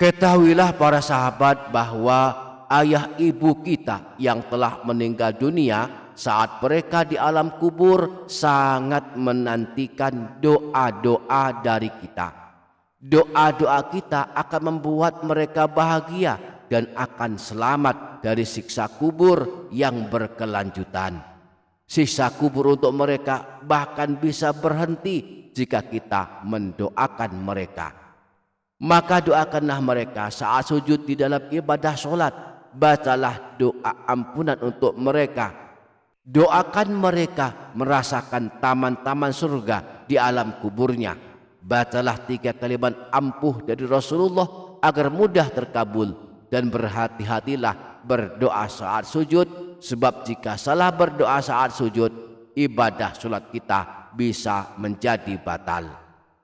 Ketahuilah para sahabat bahwa ayah ibu kita yang telah meninggal dunia saat mereka di alam kubur sangat menantikan doa-doa dari kita. Doa-doa kita akan membuat mereka bahagia dan akan selamat dari siksa kubur yang berkelanjutan. Siksa kubur untuk mereka bahkan bisa berhenti jika kita mendoakan mereka. Maka doakanlah mereka saat sujud di dalam ibadah solat. Bacalah doa ampunan untuk mereka. Doakan mereka merasakan taman-taman surga di alam kuburnya. Bacalah 3 kalimat ampuh dari Rasulullah agar mudah terkabul. Dan berhati-hatilah berdoa saat sujud. Sebab jika salah berdoa saat sujud, ibadah solat kita bisa menjadi batal.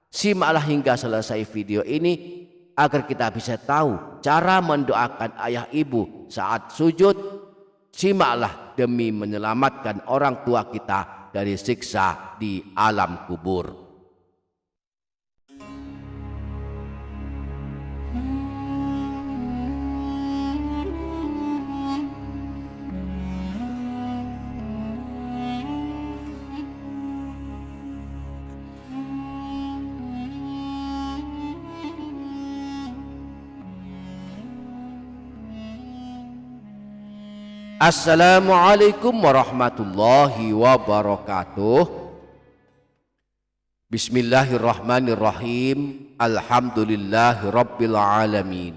Simaklah hingga selesai video ini agar kita bisa tahu cara mendoakan ayah ibu saat sujud. Simaklah demi menyelamatkan orang tua kita dari siksa di alam kubur. Assalamualaikum warahmatullahi wabarakatuh. Bismillahirrahmanirrahim. Alhamdulillahi rabbil alamin.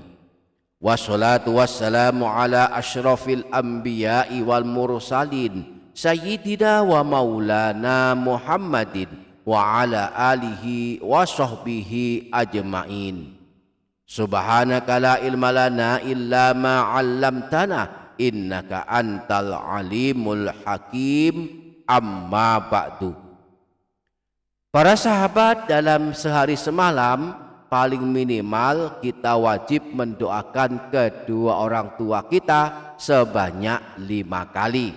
Wassalatu wassalamu ala asyrafil anbiya'i wal mursalin sayyidina wa maulana Muhammadin wa ala alihi wa sahbihi ajma'in. Subhanaka la ilma lana illa ma 'allamtana innaka antal alimul hakim. Amma ba'du. Para sahabat, dalam sehari semalam paling minimal kita wajib mendoakan kedua orang tua kita sebanyak 5 kali.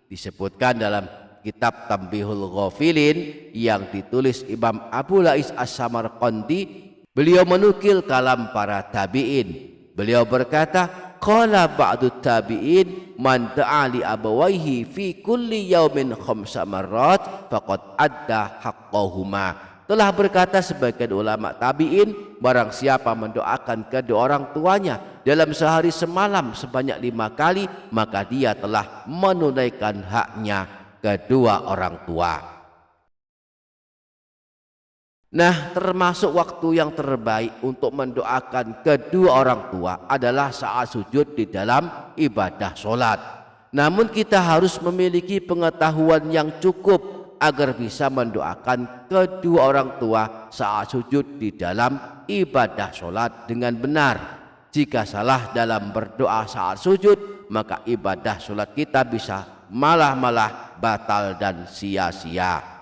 Disebutkan dalam kitab Tanbihul Ghafilin yang ditulis Imam Abu Lais As-Samarqandi. Beliau menukil kalam para tabi'in. Beliau berkata, qala ba'du tabi'in man da'a li abawaihi fi kulli yaumin 5 marrat faqad adda haqqahuma. Telah berkata sebagian ulama tabi'in, barang siapa mendoakan kedua orang tuanya dalam sehari semalam sebanyak 5 kali, maka dia telah menunaikan haknya kedua orang tua. Nah, termasuk waktu yang terbaik untuk mendoakan kedua orang tua adalah saat sujud di dalam ibadah solat. Namun kita harus memiliki pengetahuan yang cukup agar bisa mendoakan kedua orang tua saat sujud di dalam ibadah solat dengan benar. Jika salah dalam berdoa saat sujud, maka ibadah solat kita bisa malah batal dan sia-sia.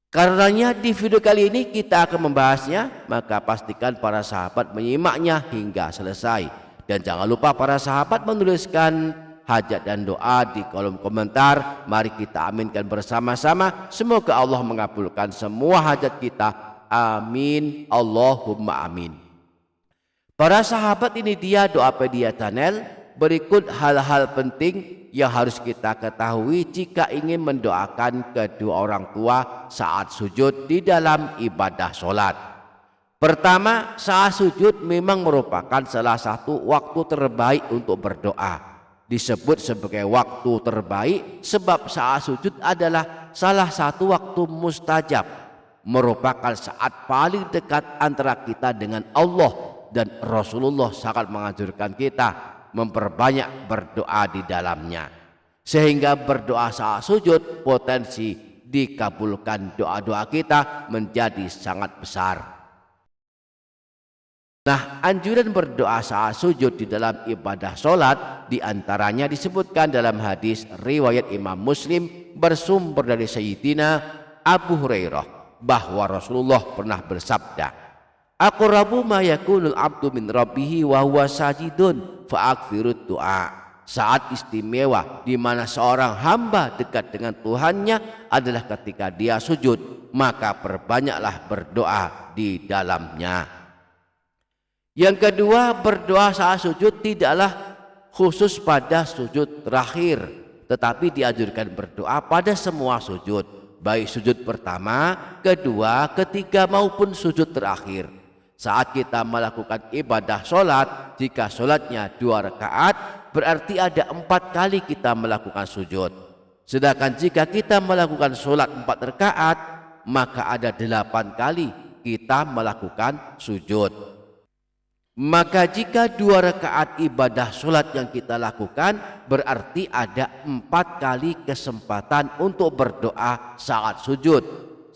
Karenanya di video kali ini kita akan membahasnya, maka pastikan para sahabat menyimaknya hingga selesai. Dan jangan lupa para sahabat menuliskan hajat dan doa di kolom komentar. Mari kita aminkan bersama-sama. Semoga Allah mengabulkan semua hajat kita. Amin. Allahumma amin. Para sahabat, ini dia Doapedia Channel. Berikut hal-hal penting yang harus kita ketahui jika ingin mendoakan kedua orang tua saat sujud di dalam ibadah solat. Pertama, saat sujud memang merupakan salah satu waktu terbaik untuk berdoa. Disebut sebagai waktu terbaik sebab saat sujud adalah salah satu waktu mustajab, merupakan saat paling dekat antara kita dengan Allah, dan Rasulullah sangat menganjurkan kita memperbanyak berdoa di dalamnya, sehingga berdoa saat sujud potensi dikabulkan doa-doa kita menjadi sangat besar. Nah, anjuran berdoa saat sujud di dalam ibadah solat diantaranya disebutkan dalam hadis riwayat Imam Muslim bersumber dari Sayyidina Abu Hurairah bahwa Rasulullah pernah bersabda, aqrabu ma yakunul abdu min rabbihi wa huwa sajidun fa'akfirud doa. Saat istimewa di mana seorang hamba dekat dengan Tuhannya adalah ketika dia sujud, maka perbanyaklah berdoa di dalamnya. Yang kedua, berdoa saat sujud tidaklah khusus pada sujud terakhir, tetapi dianjurkan berdoa pada semua sujud, baik sujud pertama, kedua, ketiga maupun sujud terakhir. Saat kita melakukan ibadah sholat, jika sholatnya 2 rakaat, berarti ada 4 kali kita melakukan sujud. Sedangkan jika kita melakukan sholat 4 rakaat, maka ada 8 kali kita melakukan sujud. Maka jika 2 rakaat ibadah sholat yang kita lakukan, berarti ada 4 kali kesempatan untuk berdoa saat sujud.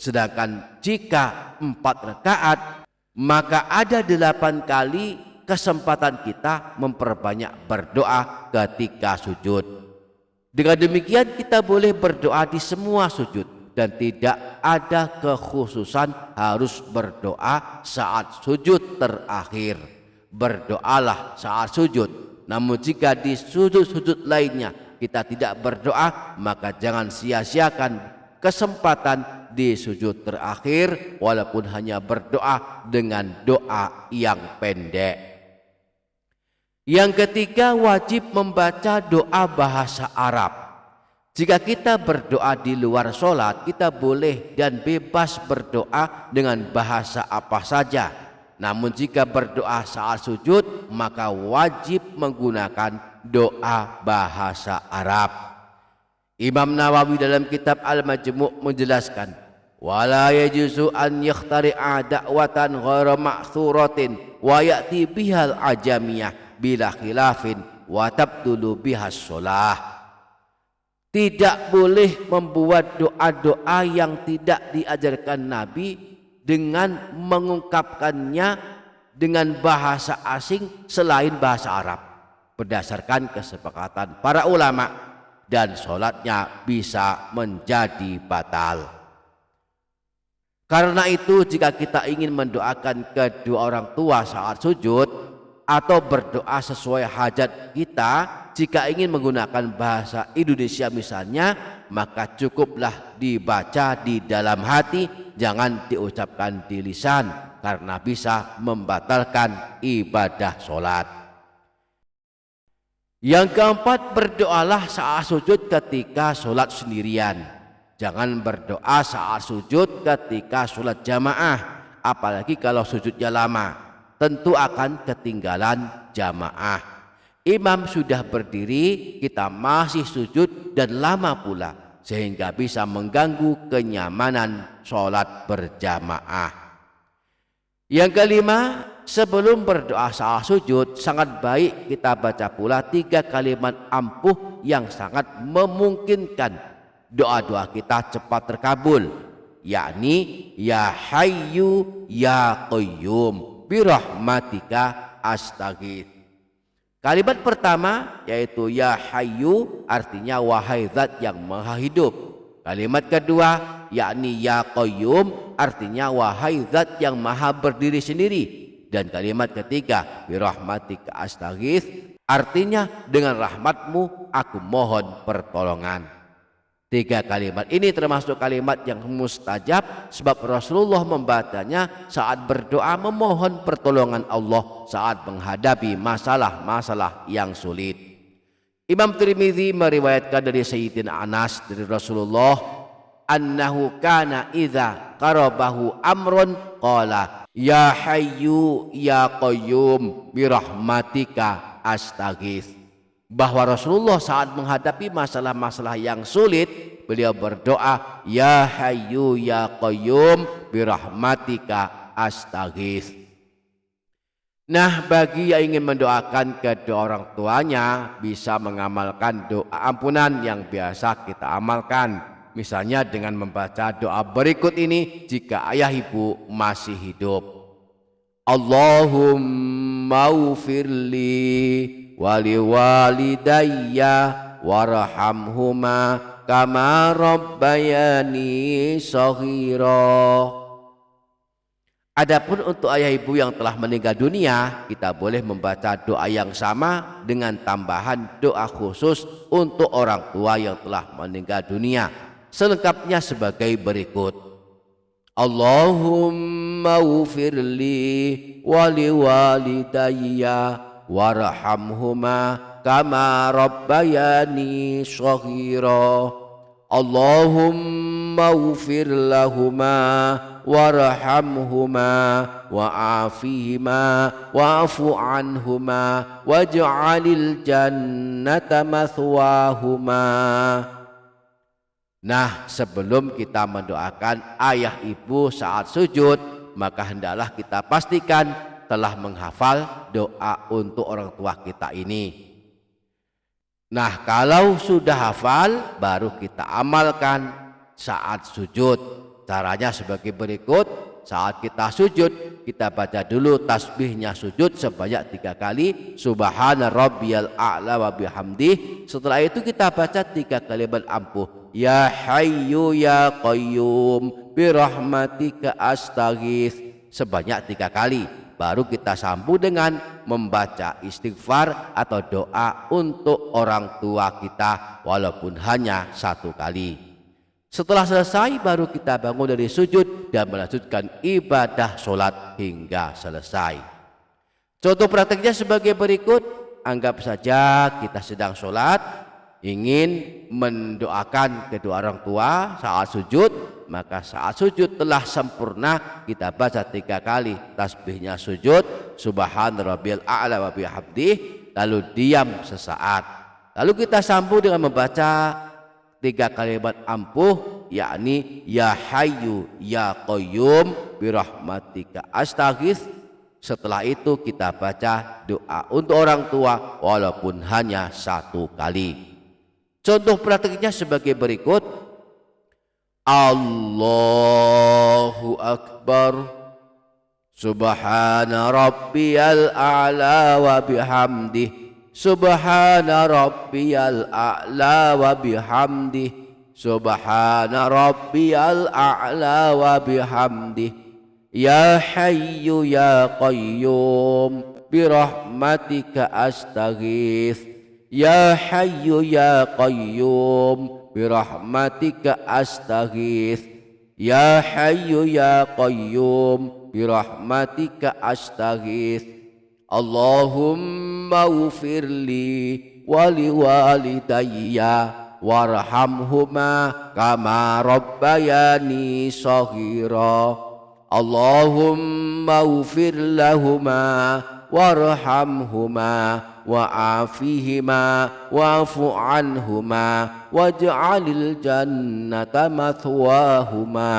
Sedangkan jika 4 rakaat, maka ada 8 kali kesempatan kita memperbanyak berdoa ketika sujud. Dengan demikian kita boleh berdoa di semua sujud dan tidak ada kekhususan harus berdoa saat sujud terakhir. Berdoalah saat sujud, namun jika di sujud-sujud lainnya kita tidak berdoa, maka jangan sia-siakan kesempatan di sujud terakhir walaupun hanya berdoa dengan doa yang pendek. Yang ketiga, wajib membaca doa bahasa Arab. Jika kita berdoa di luar sholat, kita boleh dan bebas berdoa dengan bahasa apa saja. Namun jika berdoa saat sujud, maka wajib menggunakan doa bahasa Arab. Imam Nawawi dalam kitab Al-Majmu' menjelaskan, wala yajuzu an yakhtari'a da'watan ghairu ma'thuratin wa ya'ti bihal ajamiyah bila khilafin wa tabdulu bihas sholah. Tidak boleh membuat doa-doa yang tidak diajarkan Nabi dengan mengungkapkannya dengan bahasa asing selain bahasa Arab, berdasarkan kesepakatan para ulama, dan sholatnya bisa menjadi batal. Karena itu jika kita ingin mendoakan kedua orang tua saat sujud atau berdoa sesuai hajat kita, jika ingin menggunakan bahasa Indonesia misalnya, maka cukuplah dibaca di dalam hati, jangan diucapkan di lisan, karena bisa membatalkan ibadah sholat. Yang keempat, berdoalah saat sujud ketika sholat sendirian. Jangan berdoa saat sujud ketika sholat jamaah, apalagi kalau sujudnya lama, tentu akan ketinggalan jamaah. Imam sudah berdiri, kita masih sujud dan lama pula, sehingga bisa mengganggu kenyamanan sholat berjamaah. Yang kelima, sebelum berdoa saat sujud, sangat baik kita baca pula 3 kalimat ampuh yang sangat memungkinkan doa-doa kita cepat terkabul, yakni ya hayyu ya qayyum birahmatika astaghits. Kalimat pertama yaitu ya hayyu, artinya wahai zat yang maha hidup. Kalimat kedua yakni ya qayyum, artinya wahai zat yang maha berdiri sendiri. Dan kalimat ketiga birahmatika astaghits, artinya dengan rahmatmu aku mohon pertolongan. 3 kalimat ini termasuk kalimat yang mustajab, sebab Rasulullah membacanya saat berdoa memohon pertolongan Allah saat menghadapi masalah-masalah yang sulit. Imam Tirmidzi meriwayatkan dari Sayyidina Anas dari Rasulullah, annahu kana idza qarabahu amrun qala ya hayyu ya qayyum birahmatika astaghits. Bahwa Rasulullah saat menghadapi masalah-masalah yang sulit, beliau berdoa ya hayyu ya qayyum birahmatika astaghits. Nah, bagi yang ingin mendoakan kedua orang tuanya, bisa mengamalkan doa ampunan yang biasa kita amalkan, misalnya dengan membaca doa berikut ini jika ayah ibu masih hidup. Allahumma ufirli wali walidayya warhamhuma kama rabbayani shaghira. Adapun untuk ayah ibu yang telah meninggal dunia, kita boleh membaca doa yang sama dengan tambahan doa khusus untuk orang tua yang telah meninggal dunia. Selengkapnya sebagai berikut. Allahumma اغفر لي ولوالدي وارحمهما كما ربياني صغيرا اللهم اغفر لهما وارحمهما وعافهما واعف عنهما واجعل الجنة مثواهما. Nah, sebelum kita mendoakan ayah ibu saat sujud, maka hendaklah kita pastikan telah menghafal doa untuk orang tua kita ini. Nah, kalau sudah hafal baru kita amalkan saat sujud. Caranya sebagai berikut. Saat kita sujud, kita baca dulu tasbihnya sujud sebanyak 3 kali, subhana rabbiyal a'la wa bihamdih. Setelah itu kita baca 3 kalimat ampuh, ya hayyu ya qayyum birahmatika astaghits, sebanyak 3 kali. Baru kita sambung dengan membaca istighfar atau doa untuk orang tua kita walaupun hanya 1 kali. Setelah selesai baru kita bangun dari sujud dan melanjutkan ibadah sholat hingga selesai. Contoh prakteknya sebagai berikut. Anggap saja kita sedang sholat, ingin mendoakan kedua orang tua saat sujud. Maka saat sujud telah sempurna kita baca 3 kali tasbihnya sujud, subhana rabbiyal a'la wa bihamdih, lalu diam sesaat. Lalu kita sambung dengan membaca 3 kalimat ampuh, yakni ya hayyu ya qayyum birahmatika astaghits. Setelah itu kita baca doa untuk orang tua walaupun hanya 1 kali. Contoh praktiknya sebagai berikut. Allahu akbar, subhana rabbiyal a'la wa bihamdih, subhana rabbiyal a'la wa bihamdih, subhana rabbiyal a'la wa bihamdih, ya hayyu ya qayyum birahmatika astaghits, ya hayyu ya qayyum birahmatika astaghits, ya hayyu ya qayyum birahmatika astaghits, Allahumma ighfir li wa liwalidayya warhamhuma kama rabbayani shaghira, Allahumma ighfir lahuma warhamhuma wa'afihima wa'fu anhuma waj'alil jannata mathwahuma.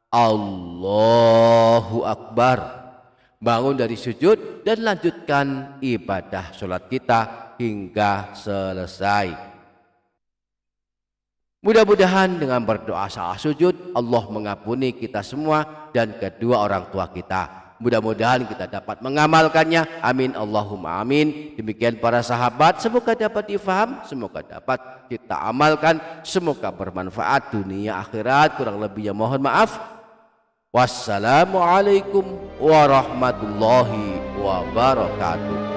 Allahu akbar. Bangun dari sujud dan lanjutkan ibadah sholat kita hingga selesai. Mudah-mudahan dengan berdoa saat sujud Allah mengampuni kita semua dan kedua orang tua kita. Mudah-mudahan kita dapat mengamalkannya. Amin Allahumma amin. Demikian para sahabat, semoga dapat difaham, semoga dapat kita amalkan, semoga bermanfaat dunia akhirat. Kurang lebihnya mohon maaf. Wassalamualaikum warahmatullahi wabarakatuh.